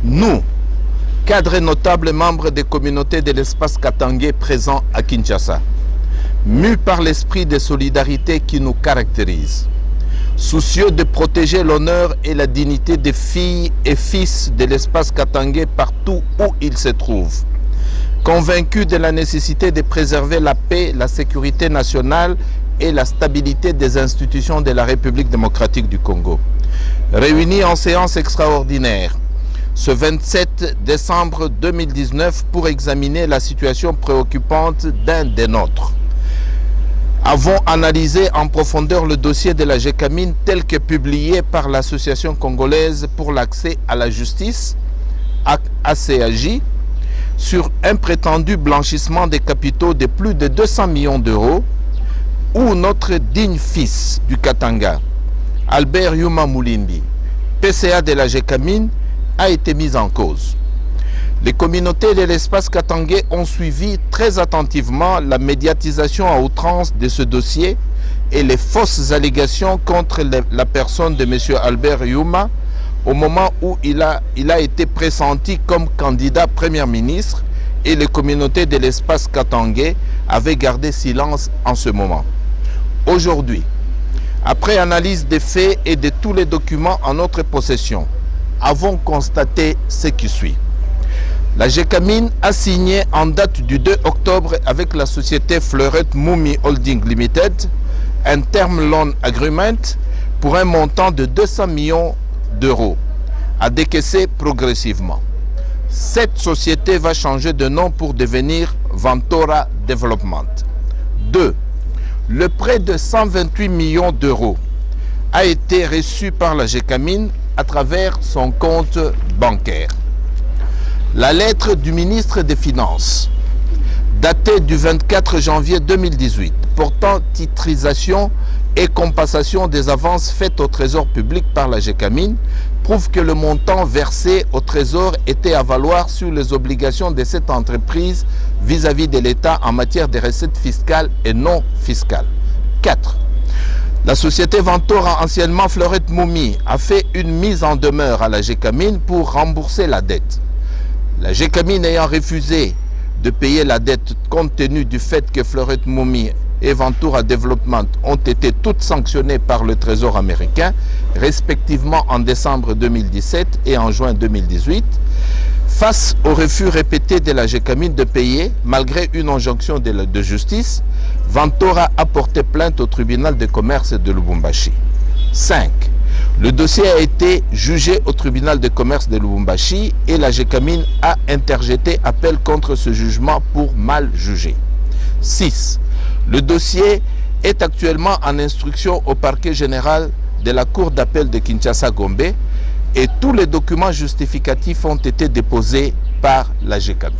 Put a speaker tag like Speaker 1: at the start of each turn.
Speaker 1: Nous, cadres notables membres des communautés de l'espace Katangé présents à Kinshasa, mus par l'esprit de solidarité qui nous caractérise, soucieux de protéger l'honneur et la dignité des filles et fils de l'espace Katangé partout où ils se trouvent, convaincus de la nécessité de préserver la paix, la sécurité nationale et la stabilité des institutions de la République démocratique du Congo. Réunis en séance extraordinaire ce 27 décembre 2019 pour examiner la situation préoccupante d'un des nôtres, avons analysé en profondeur le dossier de la Gécamine tel que publié par l'Association congolaise pour l'accès à la justice, ACAJ, sur un prétendu blanchissement des capitaux de plus de 200 millions d'euros, où notre digne fils du Katanga, Albert Yuma Mulindi, PCA de la Gécamine, a été mis en cause. Les communautés de l'espace Katangé ont suivi très attentivement la médiatisation à outrance de ce dossier et les fausses allégations contre la personne de M. Albert Yuma au moment où il a été pressenti comme candidat Premier ministre, et les communautés de l'espace Katangé avaient gardé silence en ce moment. Aujourd'hui, après analyse des faits et de tous les documents en notre possession, avons constaté ce qui suit. La Gécamine a signé en date du 2 octobre avec la société Fleurette Mumi Holding Limited un term loan agreement pour un montant de 200 millions d'euros à décaisser progressivement. Cette société va changer de nom pour devenir Ventura Development. 2. Le prêt de 128 millions d'euros a été reçu par la Gécamine à travers son compte bancaire. La lettre du ministre des Finances, datée du 24 janvier 2018, portant titrisation et compensation des avances faites au Trésor public par la Gécamine, prouve que le montant versé au Trésor était à valoir sur les obligations de cette entreprise vis-à-vis de l'État en matière de recettes fiscales et non fiscales. 4. La société Ventura, anciennement Fleurette Mumi, a fait une mise en demeure à la Gécamine pour rembourser la dette. La Gécamine ayant refusé de payer la dette compte tenu du fait que Fleurette Mumi et Ventura Development ont été toutes sanctionnées par le Trésor américain, respectivement en décembre 2017 et en juin 2018, face au refus répété de la Gécamine de payer, malgré une injonction de justice, Ventura a porté plainte au tribunal de commerce de Lubumbashi. 5. Le dossier a été jugé au tribunal de commerce de Lubumbashi et la Gécamine a interjeté appel contre ce jugement pour mal jugé. 6. Le dossier est actuellement en instruction au parquet général de la Cour d'appel de Kinshasa-Gombe et tous les documents justificatifs ont été déposés par la Gécamine.